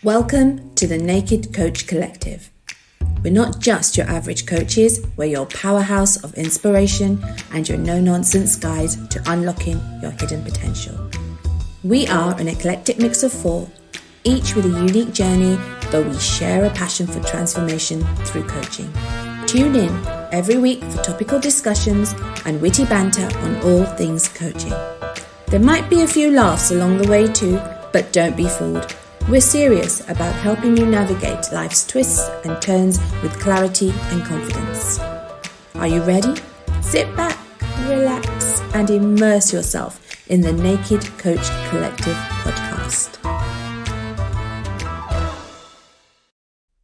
Welcome to the Naked Coach Collective. We're not just your average coaches, we're your powerhouse of inspiration and your no-nonsense guide to unlocking your hidden potential. We are an eclectic mix of four, each with a unique journey, but we share a passion for transformation through coaching. Tune in every week for topical discussions and witty banter on all things coaching. There might be a few laughs along the way too, but don't be fooled. We're serious about helping you navigate life's twists and turns with clarity and confidence. Are you ready? Sit back, relax, and immerse yourself in the Naked Coach Collective podcast.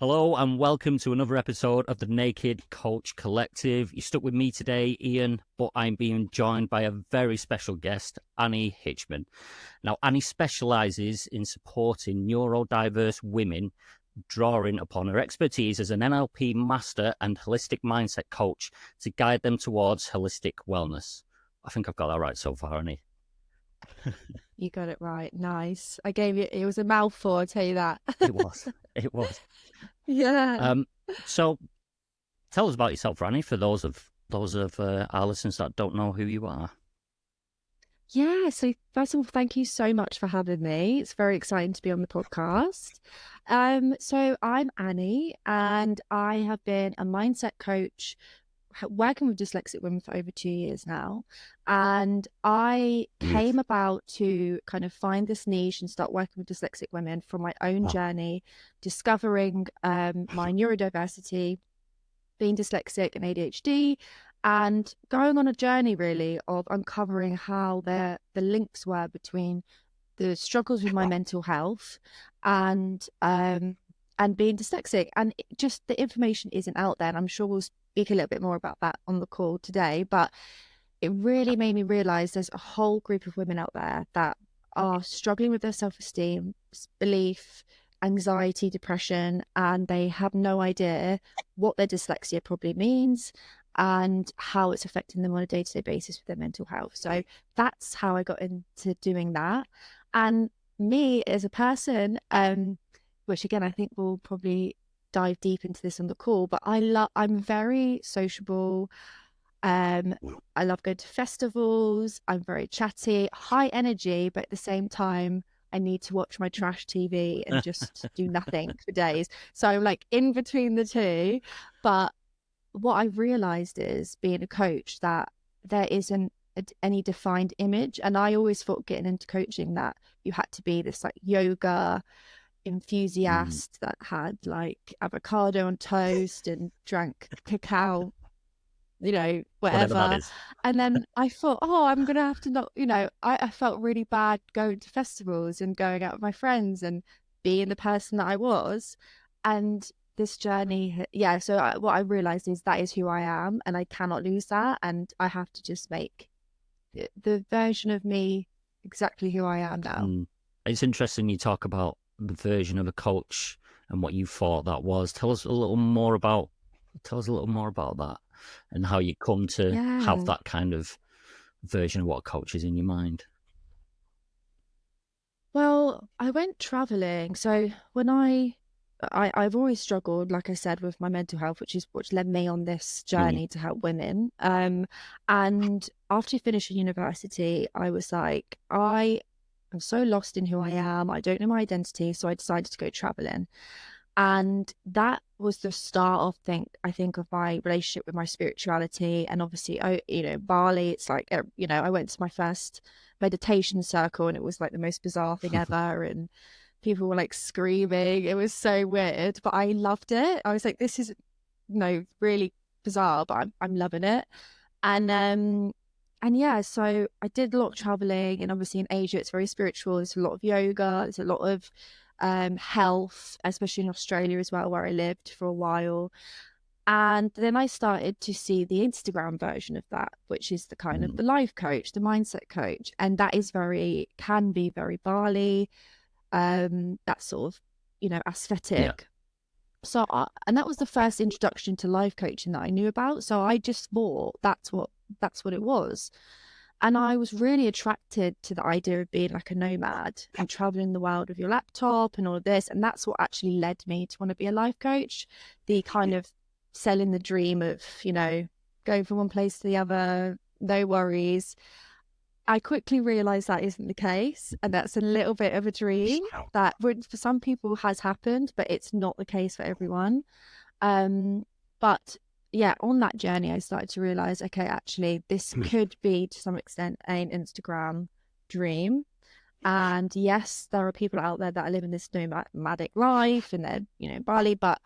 Hello and welcome to another episode of the Naked Coach Collective. You stuck with me today, Ian, but I'm being joined by a very special guest, Annie Hitchman. Now, Annie specialises in supporting neurodiverse women, drawing upon her expertise as an NLP master and holistic mindset coach to guide them towards holistic wellness. I think I've got that right so far, Annie. You got it right. Nice. I gave you, it was a mouthful, I'll tell you that. It was. Yeah. So tell us about yourself, Annie, for those of our listeners that don't know who you are. Yeah. So first of all, thank you so much for having me. It's very exciting to be on the podcast. So I'm Annie and I have been a mindset coach working with dyslexic women for over 2 years now. And I came about to kind of find this niche and start working with dyslexic women from my own journey, discovering my neurodiversity, being dyslexic and ADHD, and going on a journey really of uncovering how the links were between the struggles with my mental health and being dyslexic. And just the information isn't out there, and I'm sure we'll speak a little bit more about that on the call today, but it really made me realize there's a whole group of women out there that are struggling with their self-esteem, belief, anxiety, depression, and they have no idea what their dyslexia probably means and how it's affecting them on a day-to-day basis with their mental health. So that's how I got into doing that. And me as a person, which again I think we'll probably dive deep into this on the call, but I'm very sociable. I love going to festivals. I'm very chatty, high energy, but at the same time I need to watch my trash TV and just do nothing for days. So I'm like in between the two. But what I've realized is, being a coach, that there isn't any defined image. And I always thought getting into coaching that you had to be this like yoga enthusiast that had like avocado on toast and drank cacao, whatever that is. And then I thought, I'm gonna have to not, I felt really bad going to festivals and going out with my friends and being the person that I was. And this journey, what I realized is that is who I am, and I cannot lose that, and I have to just make the version of me exactly who I am now. It's interesting you talk about the version of a coach and what you thought that was. Tell us a little more about that and how you come to have that kind of version of what a coach is in your mind. Well, I went traveling. So when I've always struggled, like I said, with my mental health, which led me on this journey to help women. And after finishing university, I was like, I'm so lost in who I am. I don't know my identity. So I decided to go traveling. And that was the start of, I think, of my relationship with my spirituality. And obviously, Bali, it's like, I went to my first meditation circle and it was like the most bizarre thing ever. And people were like screaming. It was so weird, but I loved it. I was like, this is, really bizarre, but I'm loving it. And yeah, so I did a lot of traveling, and obviously in Asia, it's very spiritual. There's a lot of yoga. There's a lot of health, especially in Australia as well, where I lived for a while. And then I started to see the Instagram version of that, which is the kind of the life coach, the mindset coach. And that is can be very Bali, that sort of, aesthetic. Yeah. So, and that was the first introduction to life coaching that I knew about. So I just thought that's what it was. And I was really attracted to the idea of being like a nomad and traveling the world with your laptop and all of this. And that's what actually led me to want to be a life coach. The kind of selling the dream of, going from one place to the other, no worries. I quickly realized that isn't the case. And that's a little bit of a dream that for some people has happened, but it's not the case for everyone. But yeah, on that journey, I started to realize, okay, actually, this could be to some extent an Instagram dream. And yes, there are people out there that are living this nomadic life and they're, in Bali, but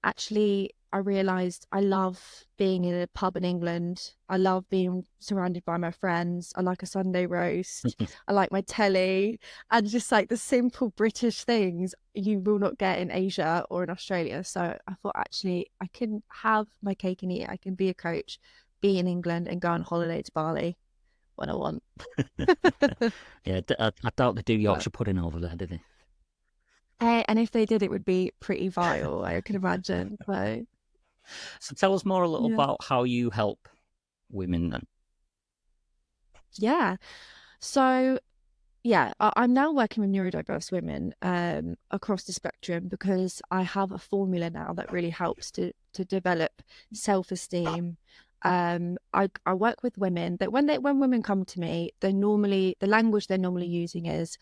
actually, I realized I love being in a pub in England. I love being surrounded by my friends. I like a Sunday roast. I like my telly, and just like the simple British things you will not get in Asia or in Australia. So I thought, actually, I can have my cake and eat it. I can be a coach, be in England, and go on holiday to Bali when I want. Yeah, I doubt they do Yorkshire pudding over there, do they? And if they did, it would be pretty vile, I can imagine. So tell us more a little Yeah. about how you help women then. Yeah. So yeah, I'm now working with neurodiverse women across the spectrum because I have a formula now that really helps to develop self-esteem. I work with women that when women come to me, the language they're normally using is,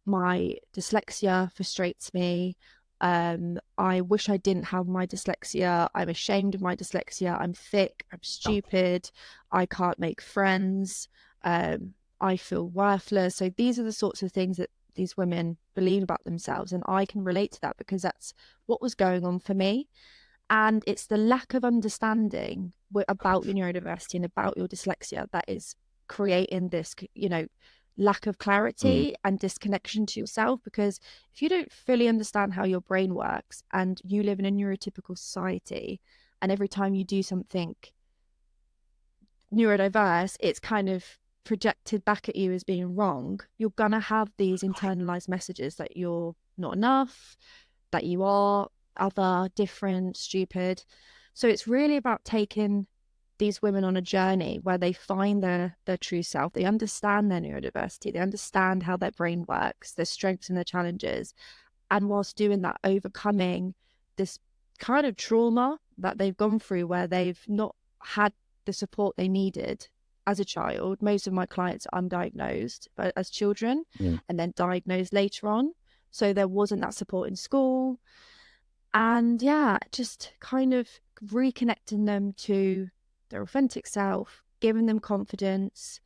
my dyslexia frustrates me. I wish I didn't have my dyslexia. I'm ashamed of my dyslexia. I'm thick. I'm stupid. I can't make friends. I feel worthless. So these are the sorts of things that these women believe about themselves. And I can relate to that because that's what was going on for me. And it's the lack of understanding about your neurodiversity and about your dyslexia that is creating this, lack of clarity and disconnection to yourself. Because if you don't fully understand how your brain works and you live in a neurotypical society, and every time you do something neurodiverse, it's kind of projected back at you as being wrong, you're gonna have these internalized messages that you're not enough, that you are other, different, stupid. So it's really about taking these women on a journey where they find their true self. They understand their neurodiversity. They understand how their brain works, their strengths and their challenges. And whilst doing that, overcoming this kind of trauma that they've gone through where they've not had the support they needed as a child. Most of my clients are undiagnosed but as children and then diagnosed later on. So there wasn't that support in school. And yeah, just kind of reconnecting them to their authentic self, giving them confidence,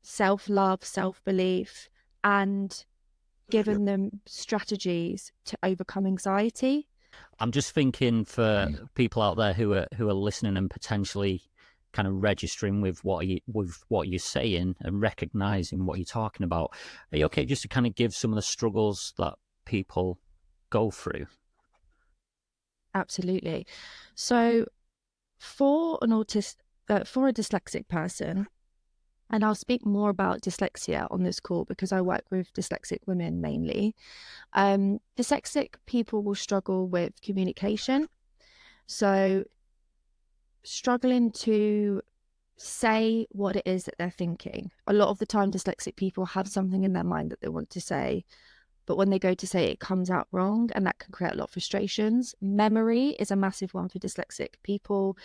self-love, self-belief, and giving them strategies to overcome anxiety. I'm just thinking for people out there who are listening and potentially kind of registering with what you're saying and recognizing what you're talking about. Are you okay just to kind of give some of the struggles that people go through? Absolutely. So for a dyslexic person, and I'll speak more about dyslexia on this call because I work with dyslexic women mainly. Dyslexic people will struggle with communication. So struggling to say what it is that they're thinking. A lot of the time, dyslexic people have something in their mind that they want to say, but when they go to say it, it comes out wrong, and that can create a lot of frustrations. Memory is a massive one for dyslexic people.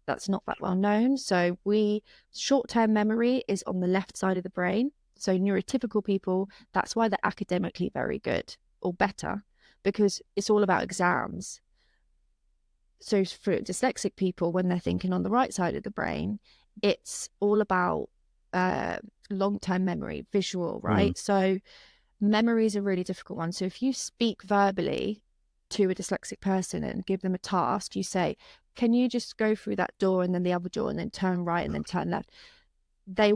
That's not that well known. So short-term memory is on the left side of the brain. So neurotypical people, that's why they're academically very good or better, because it's all about exams. So for dyslexic people, when they're thinking on the right side of the brain, it's all about long-term memory, visual, right? So memory is a really difficult one. So if you speak verbally to a dyslexic person and give them a task, you say, can you just go through that door and then the other door and then turn right and then turn left? They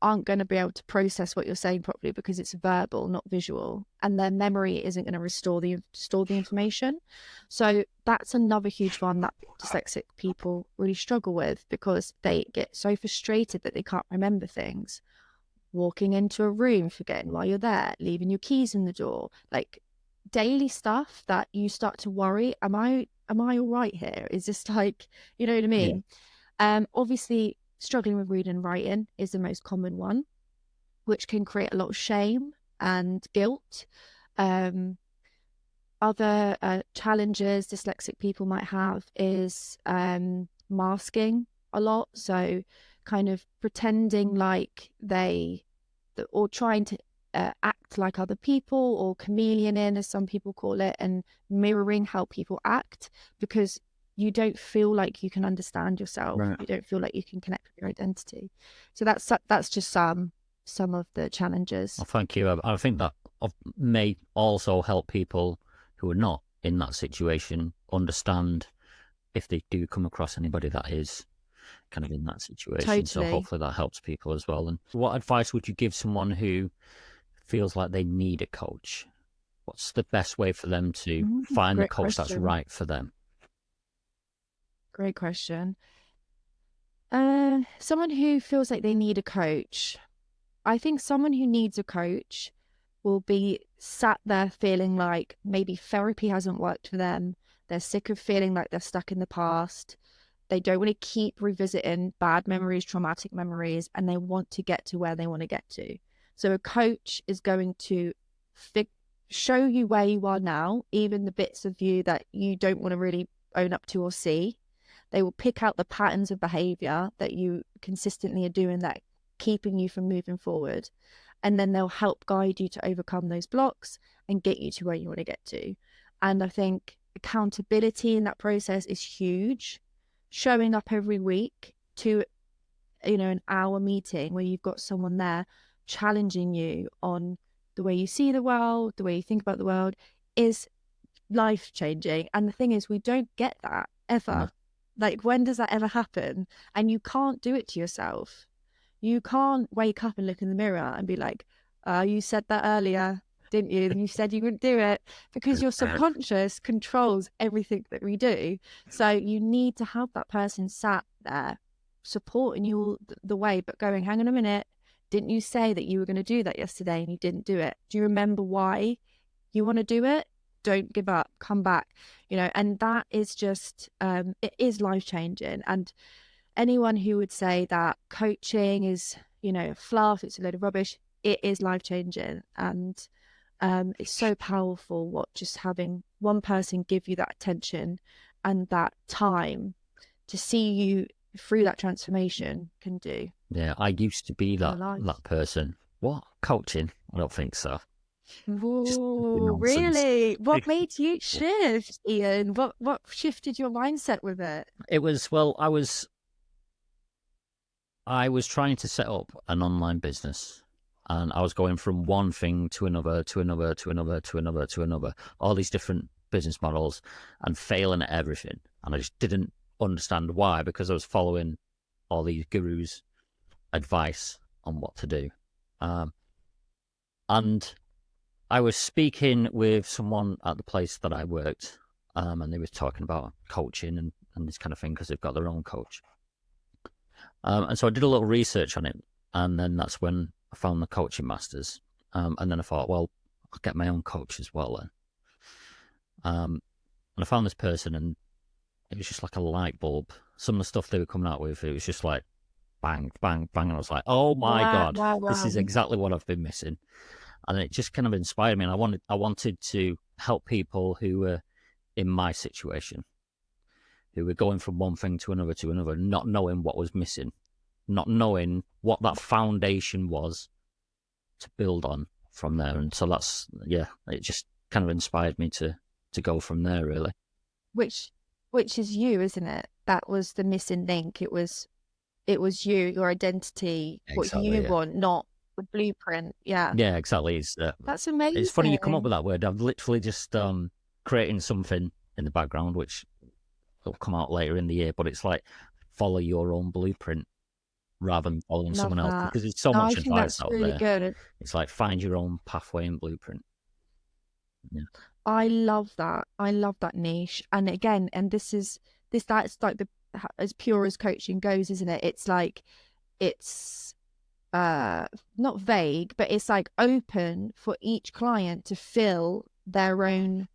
aren't going to be able to process what you're saying properly because it's verbal, not visual, and their memory isn't going to store the information. So that's another huge one that dyslexic people really struggle with because they get so frustrated that they can't remember things. Walking into a room, forgetting why you're there, leaving your keys in the door, like daily stuff that you start to worry, am I all right here? Is this like, you know what I mean? Obviously struggling with reading and writing is the most common one, which can create a lot of shame and guilt. Other challenges dyslexic people might have is masking a lot. So kind of pretending like or trying to act like other people, or chameleoning, as some people call it, and mirroring how people act, because you don't feel like you can understand yourself. Right. You don't feel like you can connect with your identity. So that's just some of the challenges. Well, thank you. I think that may also help people who are not in that situation understand if they do come across anybody that is kind of in that situation. Totally. So hopefully that helps people as well. And what advice would you give someone who feels like they need a coach? What's the best way for them to find the coach that's right for them? Great question. Someone who feels like they need a coach. I think someone who needs a coach will be sat there feeling like maybe therapy hasn't worked for them. They're sick of feeling like they're stuck in the past. They don't want to keep revisiting bad memories, traumatic memories, and they want to get to where they want to get to. So a coach is going to show you where you are now, even the bits of you that you don't want to really own up to or see. They will pick out the patterns of behavior that you consistently are doing that keeping you from moving forward. And then they'll help guide you to overcome those blocks and get you to where you want to get to. And I think accountability in that process is huge. Showing up every week to, an hour meeting where you've got someone there challenging you on the way you see the world, the way you think about the world, is life-changing. And the thing is, we don't get that ever. No. Like, when does that ever happen? And you can't do it to yourself. You can't wake up and look in the mirror and be like, you said that earlier, didn't you? And you said you wouldn't do it, because your subconscious controls everything that we do. So you need to have that person sat there supporting you all the way, but going, hang on a minute, didn't you say that you were going to do that yesterday and you didn't do it? Do you remember why you want to do it? Don't give up, come back, and that is just, it is life-changing. And anyone who would say that coaching is, fluff, it's a load of rubbish, it is life-changing. And it's so powerful what just having one person give you that attention and that time to see you through that transformation can do. Yeah, I used to be that person. What? Coaching? I don't think so. Whoa, really? What made you shift, Ian? What shifted your mindset with it? It was, well, I was trying to set up an online business, and I was going from one thing to another, to another, to another, to another, to another, all these different business models, and failing at everything. And I just didn't understand why, because I was following all these gurus' advice on what to do. And I was speaking with someone at the place that I worked, and they were talking about coaching and this kind of thing, because they've got their own coach. And so I did a little research on it, and then that's when I found the Coaching Masters. And then I thought, well, I'll get my own coach as well then. And I found this person, and it was just like a light bulb. Some of the stuff they were coming out with, it was just like bang, bang, bang. And I was like, oh my God, wow. This is exactly what I've been missing. And it just kind of inspired me. And I wanted to help people who were in my situation, who were going from one thing to another, not knowing what was missing, not knowing what that foundation was to build on from there. And so that's, it just kind of inspired me to go from there, really. Which is you, isn't it? That was the missing link. It was you, your identity, Exactly, what you want, not the blueprint. Yeah, exactly. that's amazing. It's funny you come up with that word. I've literally just creating something in the background, which will come out later in the year, but it's like, follow your own blueprint rather than following someone else, because there's so much advice out really there. Good. It's like, find your own pathway and blueprint. Yeah. I love that. I love that niche. And again, that's like as pure as coaching goes, isn't it? It's like, it's not vague, but it's like open for each client to fill their own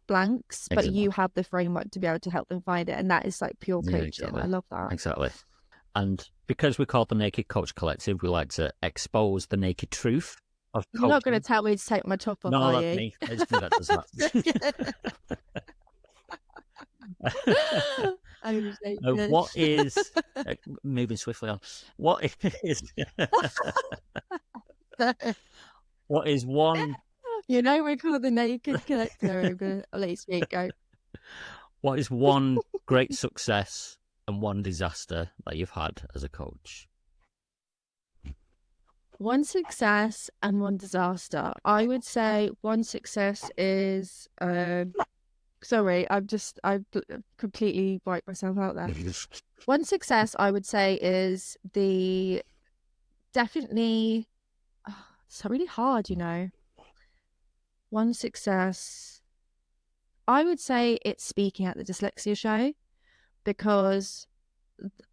blanks, but you have the framework to be able to help them find it. And that is like pure coaching. Exactly. I love that. Exactly. And because we're called the Naked Coach Collective, we like to expose the naked truth of You're not going to coaching. tell me to take my top off, No, are that's you? me. It's me that does that. I'm joking. What is moving swiftly on? What is what is one You know we're called the Naked Collective. I'll let you speak. Go. what is one great success and one disaster that you've had as a coach? One success and one disaster. I would say one success is sorry, I've completely wiped myself out there. One success I would say is definitely it's really hard, you know. One success, I would say it's speaking at the Dyslexia show, because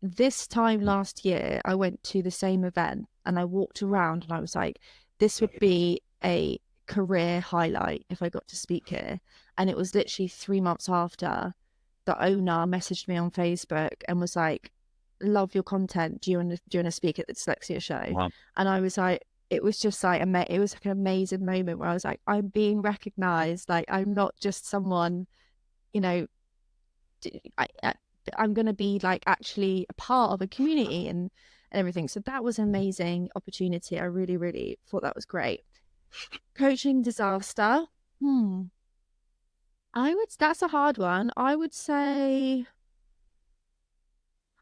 this time last year I went to the same event and I walked around and I was like, this would be a career highlight if I got to speak here. And it was literally 3 months after the owner messaged me on Facebook and was like, love your content. Do you want to speak at the Dyslexia show? Wow. And I was like, it was just like, it was like an amazing moment where I was like, I'm being recognized. Like, I'm not just someone, you know, I'm going to be like actually a part of a community and everything. So that was an amazing opportunity. I really, really thought that was great. Coaching disaster. That's a hard one. I would say,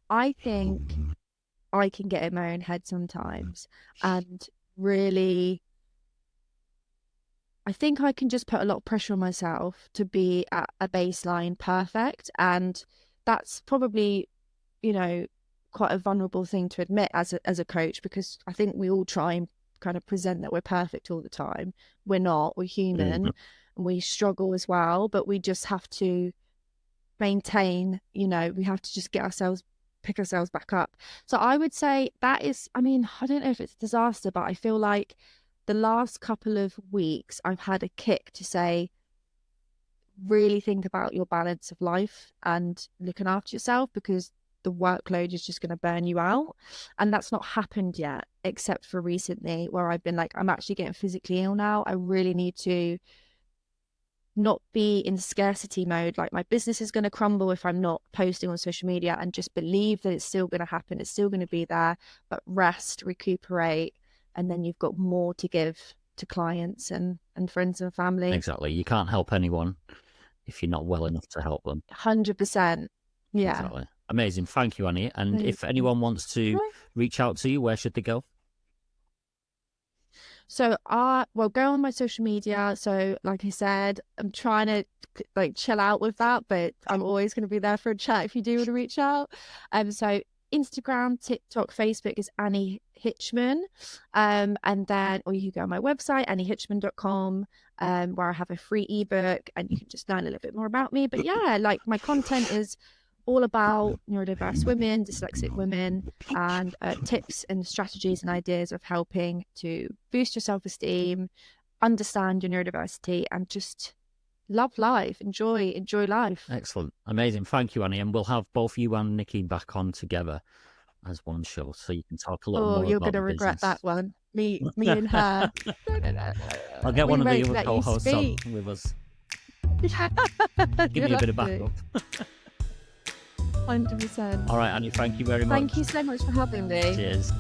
I think I can get in my own head sometimes, and really, I think I can just put a lot of pressure on myself to be at a baseline perfect. And that's probably, you know, quite a vulnerable thing to admit as a coach, because I think we all try and kind of present that we're perfect all the time. We're not. We're human. And we struggle as well, but we just have to maintain, you know, we have to just pick ourselves back up. So I would say that is, I mean, I don't know if it's a disaster, but I feel like the last couple of weeks I've had a kick to say, really think about your balance of life and looking after yourself, because the workload is just going to burn you out. And that's not happened yet, except for recently, where I've been like, I'm actually getting physically ill now. I really need to not be in scarcity mode, like my business is going to crumble if I'm not posting on social media, and just believe that it's still going to happen, it's still going to be there, but rest, recuperate, and then you've got more to give to clients and friends and family. Exactly. You can't help anyone if you're not well enough to help them. 100%. Yeah. Exactly. Amazing. Thank you, Annie. And if anyone wants to reach out to you, where should they go? So, well, go on my social media. So, like I said, I'm trying to like chill out with that, but I'm always going to be there for a chat if you do want to reach out. So Instagram, TikTok, Facebook is Annie Hitchman. And then, or you can go on my website, anniehitchman.com, where I have a free ebook and you can just learn a little bit more about me. But yeah, like my content is all about neurodiverse women, dyslexic women, and tips and strategies and ideas of helping to boost your self-esteem, understand your neurodiversity, and just love life, enjoy life. Excellent. Amazing. Thank you, Annie. And we'll have both you and Nikki back on together as one show, so you can talk a little more about the business. Oh, you're going to regret that one. Me and her. I'll get one of the other co-hosts on with us. Give me a bit of backup. 100%. All right, Annie, thank you very much. Thank you so much for having me. Cheers.